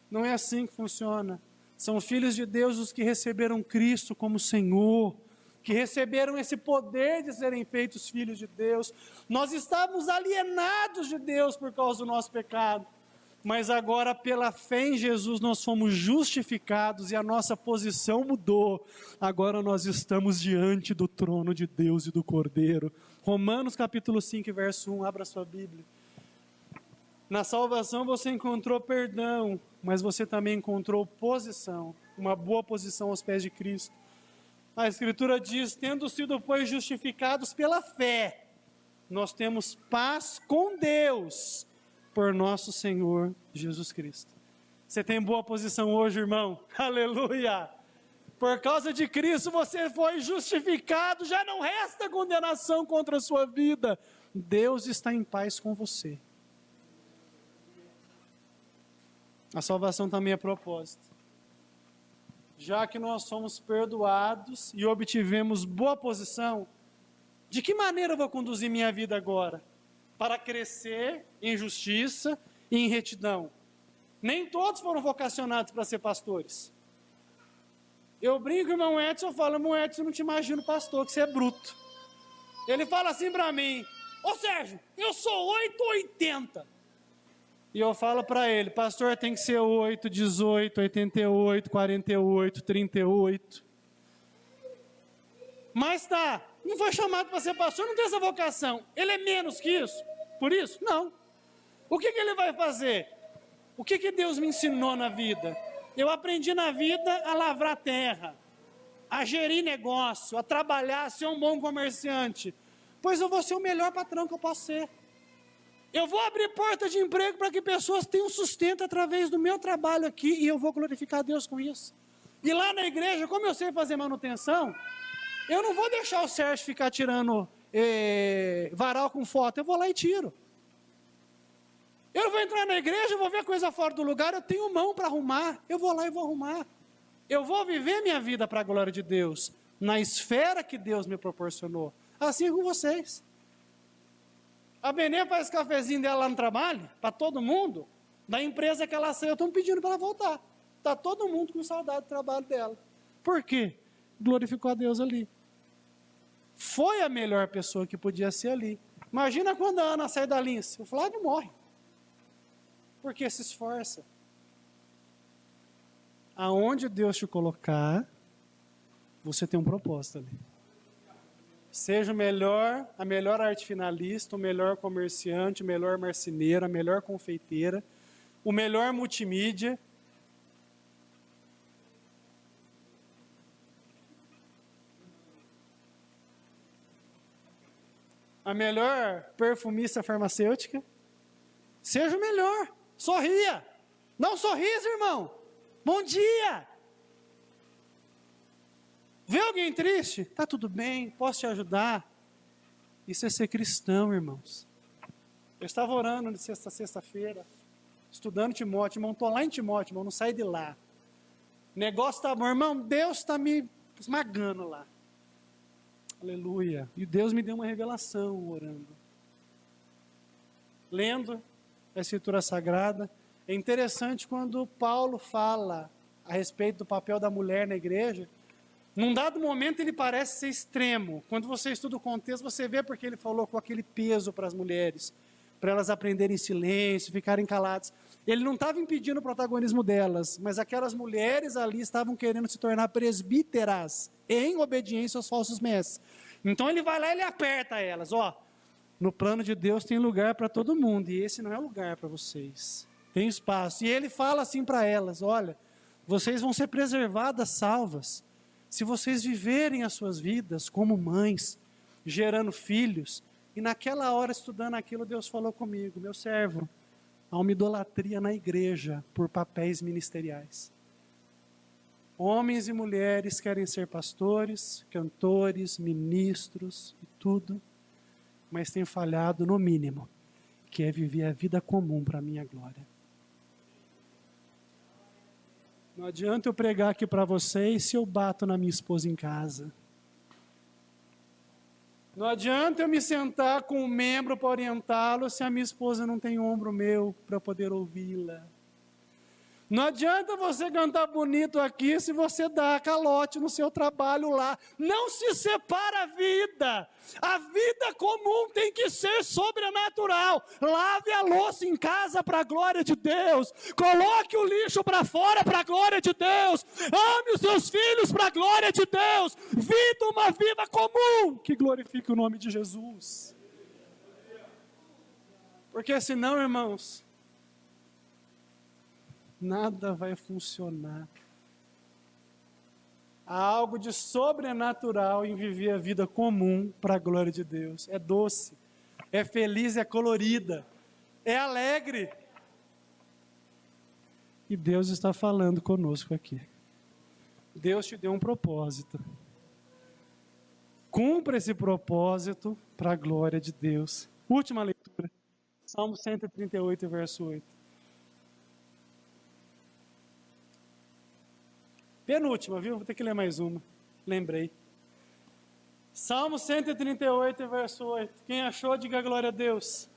Não é assim que funciona. São filhos de Deus os que receberam Cristo como Senhor, que receberam esse poder de serem feitos filhos de Deus. Nós estávamos alienados de Deus por causa do nosso pecado. Mas agora, pela fé em Jesus, nós fomos justificados e a nossa posição mudou. Agora nós estamos diante do trono de Deus e do Cordeiro. Romanos capítulo 5, verso 1, abra sua Bíblia. Na salvação você encontrou perdão, mas você também encontrou posição, uma boa posição aos pés de Cristo. A Escritura diz, tendo sido, pois, justificados pela fé, nós temos paz com Deus, por nosso Senhor Jesus Cristo. Você tem boa posição hoje, irmão? Aleluia! Por causa de Cristo você foi justificado, já não resta condenação contra a sua vida. Deus está em paz com você. A salvação também é propósito. Já que nós somos perdoados e obtivemos boa posição, de que maneira eu vou conduzir minha vida agora? Para crescer em justiça e em retidão. Nem todos foram vocacionados para ser pastores. Eu brinco com o irmão Edson, eu falo, irmão Edson, eu não te imagino pastor, que você é bruto. Ele fala assim para mim, ô Sérgio, eu sou 880. E eu falo para ele, pastor tem que ser 8, 18, 88, 48, 38. Mas tá, não foi chamado para ser pastor, não tem essa vocação. Ele é menos que isso? Por isso? Não. O que ele vai fazer? O que Deus me ensinou na vida? Eu aprendi na vida a lavrar terra, a gerir negócio, a trabalhar, a ser um bom comerciante. Pois eu vou ser o melhor patrão que eu posso ser. Eu vou abrir porta de emprego para que pessoas tenham sustento através do meu trabalho aqui e eu vou glorificar a Deus com isso. E lá na igreja, como eu sei fazer manutenção, eu não vou deixar o Sérgio ficar tirando varal com foto, eu vou lá e tiro. Eu vou entrar na igreja, eu vou ver coisa fora do lugar, eu tenho mão para arrumar, eu vou lá e vou arrumar. Eu vou viver minha vida para a glória de Deus, na esfera que Deus me proporcionou. Assim é com vocês. A Benê faz cafezinho dela lá no trabalho, para todo mundo, da empresa que ela saiu, estão pedindo para ela voltar. Está todo mundo com saudade do trabalho dela. Por quê? Glorificou a Deus ali. Foi a melhor pessoa que podia ser ali. Imagina quando a Ana sai da Lince, o Flávio morre. Porque se esforça. Aonde Deus te colocar, você tem um propósito ali. Seja o melhor, a melhor arte finalista, o melhor comerciante, o melhor marceneiro, a melhor confeiteira, o melhor multimídia. A melhor perfumista farmacêutica. Seja o melhor. Sorria. Não sorrisa, irmão. Bom dia. Vê alguém triste? Tá tudo bem, posso te ajudar. Isso é ser cristão, irmãos. Eu estava orando de sexta-feira, estudando Timóteo, irmão, estou lá em Timóteo, irmão, não saí de lá. O negócio tá bom, irmão, Deus está me esmagando lá. Aleluia. E Deus me deu uma revelação orando. Lendo a Escritura Sagrada, é interessante quando Paulo fala a respeito do papel da mulher na igreja. Num dado momento ele parece ser extremo. Quando você estuda o contexto, você vê porque ele falou com aquele peso para as mulheres, para elas aprenderem silêncio, ficarem caladas. Ele não estava impedindo o protagonismo delas, mas aquelas mulheres ali estavam querendo se tornar presbíteras, em obediência aos falsos mestres. Então ele vai lá e ele aperta elas, ó. No plano de Deus tem lugar para todo mundo, e esse não é lugar para vocês. Tem espaço. E ele fala assim para elas, olha, vocês vão ser preservadas, salvas, se vocês viverem as suas vidas como mães, gerando filhos. E naquela hora, estudando aquilo, Deus falou comigo, meu servo, há uma idolatria na igreja por papéis ministeriais. Homens e mulheres querem ser pastores, cantores, ministros e tudo, mas têm falhado no mínimo, que é viver a vida comum para a minha glória. Não adianta eu pregar aqui para vocês se eu bato na minha esposa em casa. Não adianta eu me sentar com um membro para orientá-lo se a minha esposa não tem ombro meu para poder ouvi-la. Não adianta você cantar bonito aqui se você dá calote no seu trabalho lá. Não se separa a vida. A vida comum tem que ser sobrenatural. Lave a louça em casa para a glória de Deus. Coloque o lixo para fora para a glória de Deus. Ame os seus filhos para a glória de Deus. Viva uma vida comum que glorifique o nome de Jesus. Porque senão, irmãos, nada vai funcionar. Há algo de sobrenatural em viver a vida comum para a glória de Deus. É doce, é feliz, é colorida, é alegre. E Deus está falando conosco aqui. Deus te deu um propósito. Cumpra esse propósito para a glória de Deus. Última leitura. Salmo 138, verso 8. Penúltima, viu? Vou ter que ler mais uma. Lembrei. Salmo 138, verso 8. Quem achou, diga glória a Deus.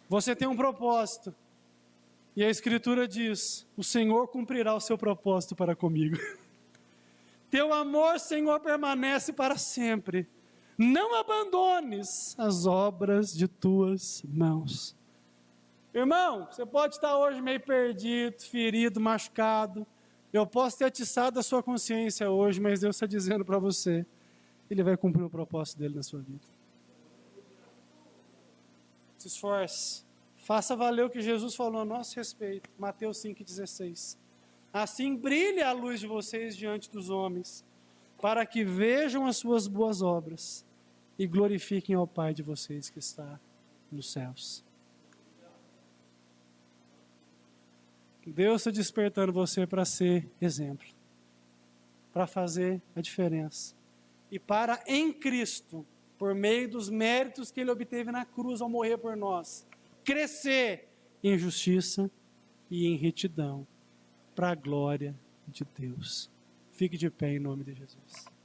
Você tem um propósito. E a Escritura diz, o Senhor cumprirá o seu propósito para comigo. Teu amor, Senhor, permanece para sempre. Não abandones as obras de tuas mãos. Irmão, você pode estar hoje meio perdido, ferido, machucado. Eu posso ter atiçado a sua consciência hoje, mas Deus está dizendo para você, Ele vai cumprir o propósito dele na sua vida. Se esforce, faça valer o que Jesus falou a nosso respeito, Mateus 5,16. Assim brilhe a luz de vocês diante dos homens, para que vejam as suas boas obras e glorifiquem ao Pai de vocês que está nos céus. Deus está despertando você para ser exemplo, para fazer a diferença. E para, em Cristo, por meio dos méritos que Ele obteve na cruz ao morrer por nós, crescer em justiça e em retidão, para a glória de Deus. Fique de pé em nome de Jesus.